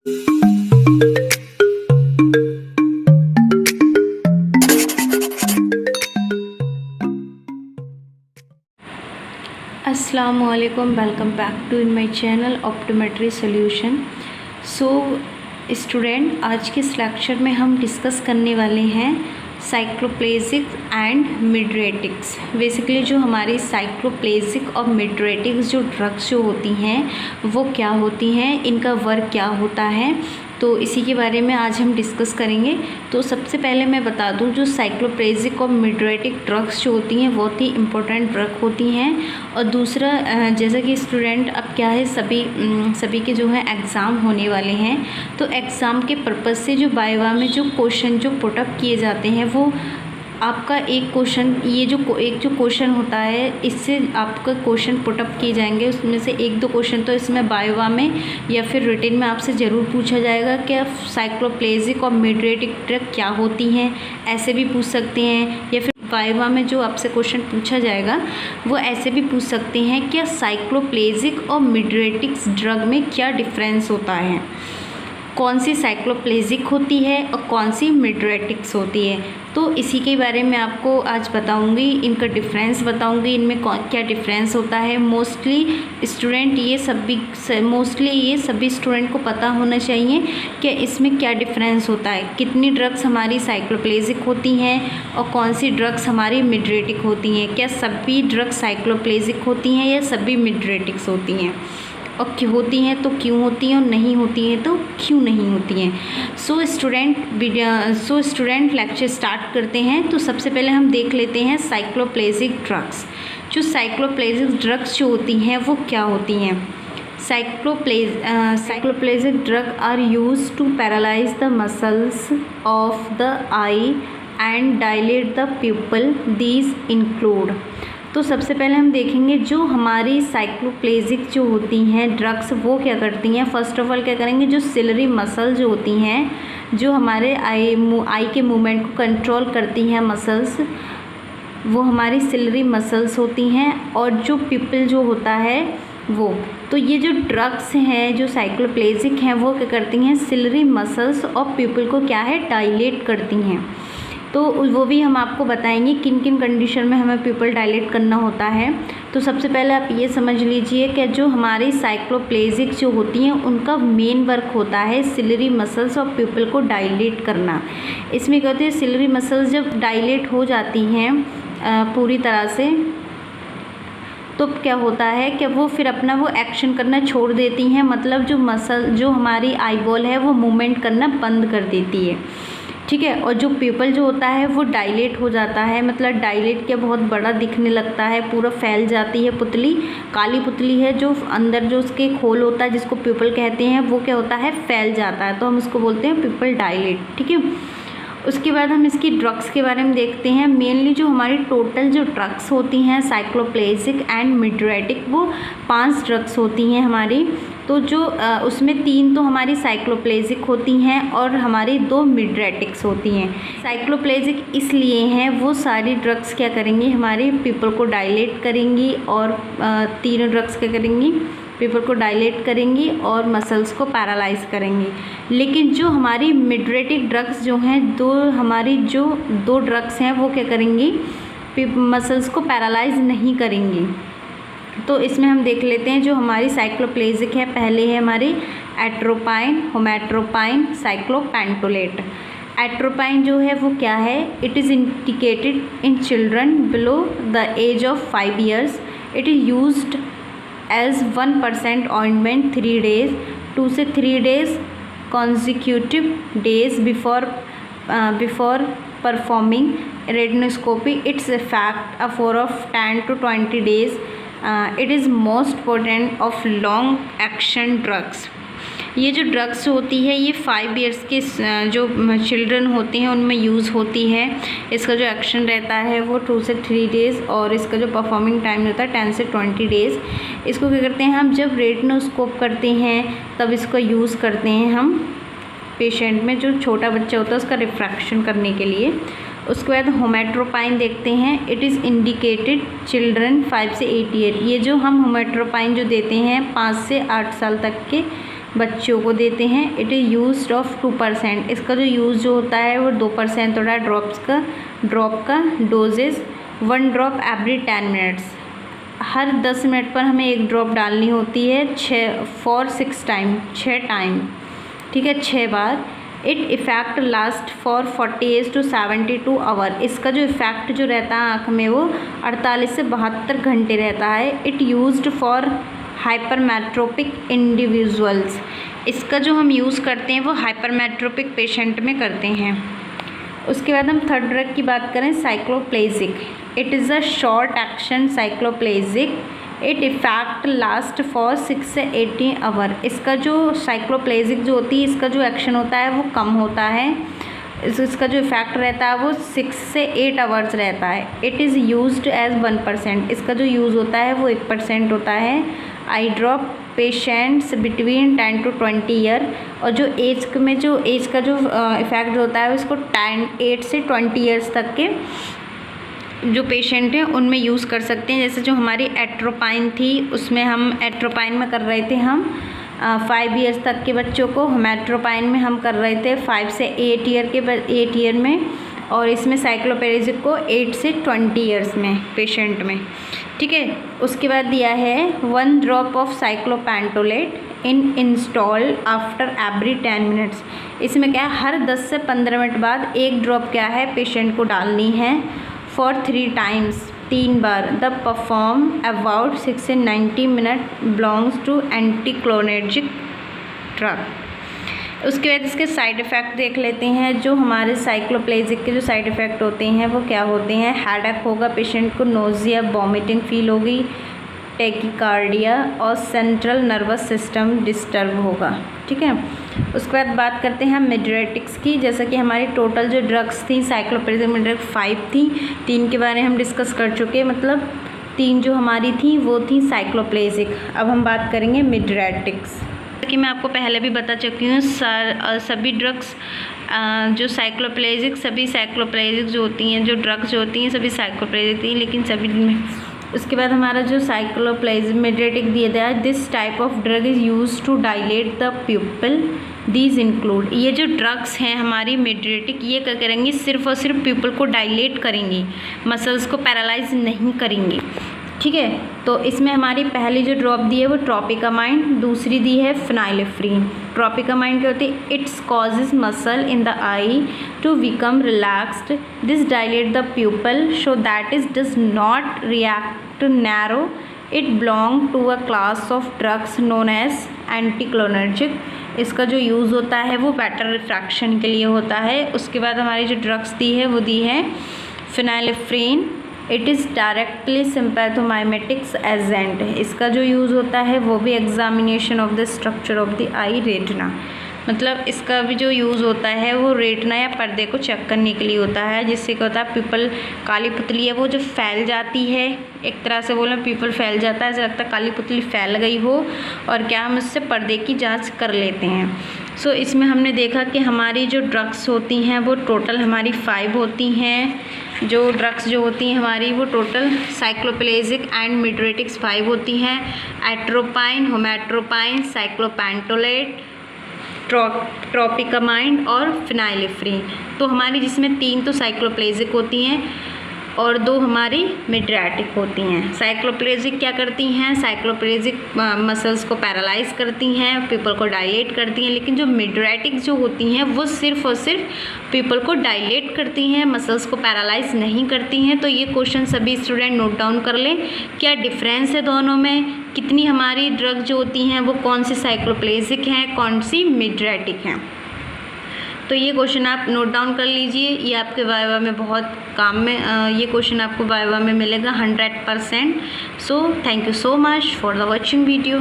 अस्सलामुअलैकुम, welcome back to in my channel optometry solution. So student, आज के इस लेक्चर में हम डिस्कस करने वाले हैं साइक्लोप्लेजिक्स एंड मिड्रेटिक्स। बेसिकली जो हमारी साइक्लोप्लेजिक और मिड्रेटिक्स जो ड्रग्स जो होती हैं वो क्या होती हैं, इनका वर्क क्या होता है, तो इसी के बारे में आज हम डिस्कस करेंगे। तो सबसे पहले मैं बता दूं, जो साइक्लोप्लेजिक और मिड्रेटिक ड्रग्स जो होती हैं बहुत ही इम्पोर्टेंट ड्रग होती हैं। और दूसरा, जैसा कि स्टूडेंट अब क्या है, सभी के जो है एग्ज़ाम होने वाले हैं, तो एग्ज़ाम के पर्पज़ से जो वाइवा में जो क्वेश्चन जो पुटअप किए जाते हैं वो आपका एक क्वेश्चन, ये जो क्वेश्चन होता है इससे आपका क्वेश्चन पुटअप किए जाएंगे। उसमें से एक दो क्वेश्चन तो इसमें वाइवा में या फिर रिटन में आपसे ज़रूर पूछा जाएगा कि साइक्लोप्लेजिक और मिड्रेटिक ड्रग क्या होती हैं, ऐसे भी पूछ सकते हैं। या फिर वाइवा में जो आपसे क्वेश्चन पूछा जाएगा वो ऐसे भी पूछ सकते हैं कि साइक्लोप्लेजिक और मिड्रेटिक्स ड्रग में क्या डिफरेंस होता है, कौन सी साइक्लोप्लेजिक होती है और कौन सी मिड्रेटिक्स होती है। तो इसी के बारे में आपको आज बताऊंगी, इनका डिफरेंस बताऊंगी, इनमें क्या डिफरेंस होता है। मोस्टली ये सभी स्टूडेंट को पता होना चाहिए कि इसमें क्या डिफरेंस होता है, कितनी ड्रग्स हमारी साइक्लोप्लेजिक होती हैं और कौन सी ड्रग्स हमारी मिड्रेटिक होती हैं। क्या सभी ड्रग्स साइक्लोप्लेजिक होती हैं या सभी मिड्रेटिक्स होती हैं, और क्यों होती हैं तो क्यों होती हैं, और नहीं होती हैं तो क्यों नहीं होती हैं। सो स्टूडेंट लेक्चर स्टार्ट करते हैं। तो सबसे पहले हम देख लेते हैं साइक्लोप्लेजिक ड्रग्स। जो साइक्लोप्लेजिक ड्रग्स जो होती हैं वो क्या होती हैं। Cycloplegic drug are use to paralyse the muscles of the eye and dilate the pupil. These include. तो सबसे पहले हम देखेंगे जो हमारी साइक्लोप्लेजिक जो होती हैं ड्रग्स वो क्या करती हैं। फर्स्ट ऑफ ऑल क्या करेंगे, जो सिलरी मसल जो होती हैं, जो हमारे आई के मूवमेंट को कंट्रोल करती हैं मसल्स, वो हमारी सिलरी मसल्स होती हैं। और जो पिपल जो होता है वो, तो ये जो ड्रग्स हैं जो साइक्लोप्लेजिक हैं वो क्या करती हैं, सिलरी मसल्स और पिपल को क्या है, डायलेट करती हैं। तो वो भी हम आपको बताएंगे किन किन कंडीशन में हमें पिपल डायलेट करना होता है। तो सबसे पहले आप ये समझ लीजिए कि जो हमारी साइक्लोप्लेजिक जो होती हैं उनका मेन वर्क होता है सिलरी मसल्स और पिपल को डायलेट करना। इसमें क्या होती है, सिलरी मसल्स जब डायलेट हो जाती हैं पूरी तरह से, तो क्या होता है कि वो फिर अपना वो एक्शन करना छोड़ देती हैं। मतलब जो मसल जो हमारी आईबॉल है वो मूवमेंट करना बंद कर देती है, ठीक है। और जो पिपल जो होता है वो डायलेट हो जाता है, मतलब डायलेट क्या बहुत बड़ा दिखने लगता है, पूरा फैल जाती है पुतली, काली पुतली है जो अंदर जो उसके खोल होता है जिसको पिपल कहते हैं वो क्या होता है, फैल जाता है। तो हम उसको बोलते हैं पिपल डायलेट, ठीक है। उसके बाद हम इसकी ड्रग्स के बारे में देखते हैं। मेनली जो हमारी टोटल जो ड्रग्स होती हैं साइक्लोप्लेजिक एंड मिड्रेटिक, वो 5 ड्रग्स होती हैं हमारी। तो जो उसमें 3 तो हमारी साइक्लोप्लेजिक होती हैं और हमारी 2 मिड्रेटिक्स होती हैं। साइक्लोप्लेजिक इसलिए हैं, वो सारी ड्रग्स क्या करेंगी, हमारे पिपल को डायलेट करेंगी, और तीनों ड्रग्स क्या करेंगी, पिपल को डायलेट करेंगी और मसल्स को पैरालाइज करेंगी। लेकिन जो हमारी मिड्रेटिक ड्रग्स जो हैं, हमारी जो 2 ड्रग्स हैं वो क्या करेंगी, मसल्स को पैरालाइज नहीं करेंगी। तो इसमें हम देख लेते हैं जो हमारी साइक्लोप्लेजिक है। पहले है हमारी एट्रोपाइन, होमेट्रोपाइन, साइक्लोपेंटोलेट। एट्रोपाइन जो है वो क्या है, it is indicated in children below the age of 5 years। It is used as 1% ointment 3 days, 2 से 3 days consecutive days before performing retinoscopy. Its effect for of 10 to 20 days. It is most potent of long action drugs। ये जो drugs होती है ये 5 years के जो children होते हैं उनमें यूज़ होती है। इसका जो एक्शन रहता है वो 2 से 3 days, और इसका जो परफॉर्मिंग टाइम रहता है 10 से 20 days। इसको क्या करते हैं, हम जब रेटिनोस्कोप करते हैं तब इसका यूज़ करते हैं हम पेशेंट में, जो छोटा बच्चा होता है उसका रिफ्रैक्शन करने के लिए। उसके बाद होमेट्रोपाइन देखते हैं। इट इज़ इंडिकेटेड चिल्ड्रन 5 से 8 year। ये जो हम होमेट्रोपाइन जो देते हैं 5 से 8 साल तक के बच्चों को देते हैं। इट इज़ यूज्ड ऑफ 2%, इसका जो यूज़ जो होता है वो 2% होता है ड्रॉप का डोजेज 1 ड्रॉप एवरी 10 मिनट्स, हर 10 मिनट पर हमें 1 ड्रॉप डालनी होती है 6 टाइम, ठीक है, 6 बार। It effect last for 48 to 72 hour, इसका जो इफ़ेक्ट जो रहता है आँख में वो 48 से 72 घंटे रहता है। It used for hypermetropic individuals, इसका जो हम यूज़ करते हैं वो हाइपरमेट्रोपिक पेशेंट में करते हैं। उसके बाद हम थर्ड ड्रग की बात करें, cycloplegic. It is a short action cycloplegic, it effect last for 6 से 18 आवर, इसका जो साइक्लोप्लेजिक जो होती है इसका जो एक्शन होता है वो कम होता है, इसका जो इफ़ेक्ट रहता है वो 6 से 8 आवर्स रहता है। इट इज़ यूज्ड एज 1%, इसका जो यूज़ होता है वो 1% होता है। Eye drop patients between 10 to 20 year, और जो एज का जो इफ़ेक्ट होता है उसको 8 से 20 ईयर्स तक के जो पेशेंट हैं उनमें यूज़ कर सकते हैं। जैसे जो हमारी एट्रोपाइन थी उसमें हम एट्रोपाइन में कर रहे थे हम 5 ईयर्स तक के बच्चों को, हेमेट्रोपाइन में हम कर रहे थे 5 से 8 ईयर में, और इसमें साइक्लोप्लेजिक को 8 से 20 ईयर्स में पेशेंट में, ठीक है। उसके बाद दिया है 1 drop of cyclopentolate installed after every 10 minutes, इसमें क्या है हर 10 से 15 मिनट बाद 1 ड्रॉप क्या है पेशेंट को डालनी है for 3 times, 3 bar. The perform about 6 से 90 मिनट बिलोंग्स टू एंटीक्लोनर्जिक ड्रग। उसके बाद इसके साइड इफ़ेक्ट देख लेते हैं। जो हमारे साइक्लोप्लेजिक के जो साइड इफ़ेक्ट होते हैं वो क्या होते हैं, हेडेक होगा पेशेंट को, नोज़िया वॉमिटिंग फील होगी, टेकिकार्डिया और सेंट्रल नर्वस सिस्टम डिस्टर्ब होगा, ठीक है। उसके बाद बात करते हैं हम मिड्रेटिक्स की। जैसा कि हमारी टोटल जो ड्रग्स थी साइक्लोप्लेजिक में ड्रग 5 थी, 3 के बारे में हम डिस्कस कर चुके, मतलब 3 जो हमारी थी वो थी साइक्लोप्लेजिक। अब हम बात करेंगे मिड्रेटिक्स कि मैं आपको पहले भी बता चुकी हूँ सभी ड्रग्स जो सभी साइक्लोप्लेजिक जो होती हैं, जो ड्रग्स जो होती हैं सभी साइक्लोप्लेजिक थी, लेकिन सभी में। उसके बाद हमारा जो साइक्लोप्लेजिक मिड्रेटिक दिया गया है, this type of drug is use to dilate the pupil, these include, ये जो ड्रग्स हैं हमारी मिड्रेटिक ये क्या करेंगी, सिर्फ और सिर्फ प्यूपिल को डायलेट करेंगी, मसल्स को पैरालाइज नहीं करेंगी, ठीक है। तो इसमें हमारी पहली जो ड्रॉप दी है वो ट्रोपिकामाइन, दूसरी दी है फेनिलेफ्रीन। ट्रोपिकामाइन क्या होती है, it's causes muscle in the eye to become relaxed, this dilate the pupil so that is does not react narrow, it belong to a class of drugs known as anticholinergic, इसका जो use होता है वो better refraction के लिए होता है। उसके बाद हमारी जो ड्रग्स दी है वो दी है फेनिलेफ्रीन, इट इज़ डायरेक्टली सिम्पैथोमाइमेटिक्स एजेंट, इसका जो यूज़ होता है वो भी examination of the structure of the I retina, मतलब इसका भी जो यूज़ होता है वो रेटिना या पर्दे को चेक करने के लिए होता है, जिससे क्या होता है पीपल काली पुतली है वो जो फैल जाती है, एक तरह से बोलें पीपल फैल जाता है, ऐसा लगता है काली पुतली फैल गई हो, और क्या हम उससे पर्दे की जांच कर लेते हैं। सो इसमें हमने देखा कि हमारी जो ड्रग्स होती हैं वो टोटल हमारी 5 होती हैं, जो ड्रग्स जो होती हैं हमारी वो टोटल साइक्लोप्लेजिक एंड मिड्रेटिक्स 5 होती हैं, एट्रोपाइन, होमेट्रोपाइन, साइक्लोपेंटोलेट, ट्रोपिकामाइन और फेनिलेफ्रीन। तो हमारी जिसमें 3 तो साइक्लोप्लेजिक होती हैं और 2 हमारी मिड्रेटिक होती हैं। साइक्लोप्लेजिक क्या करती हैं, साइक्लोप्लेजिक मसल्स को पैरालाइज करती हैं, पीपल को डायलेट करती हैं, लेकिन जो मिड्रेटिक जो होती हैं वो सिर्फ और सिर्फ पीपल को डायलेट करती हैं, मसल्स को पैरालाइज नहीं करती हैं। तो ये क्वेश्चन सभी स्टूडेंट नोट डाउन कर लें, क्या डिफरेंस है दोनों में, कितनी हमारी ड्रग जो होती हैं वो कौन सी साइक्लोप्लेजिक हैं, कौन सी मिड्रेटिक हैं। तो ये क्वेश्चन आप नोट डाउन कर लीजिए, ये आपके वाइवा में बहुत काम में, ये क्वेश्चन आपको वाइवा में मिलेगा 100%। So thank you so much for the watching video.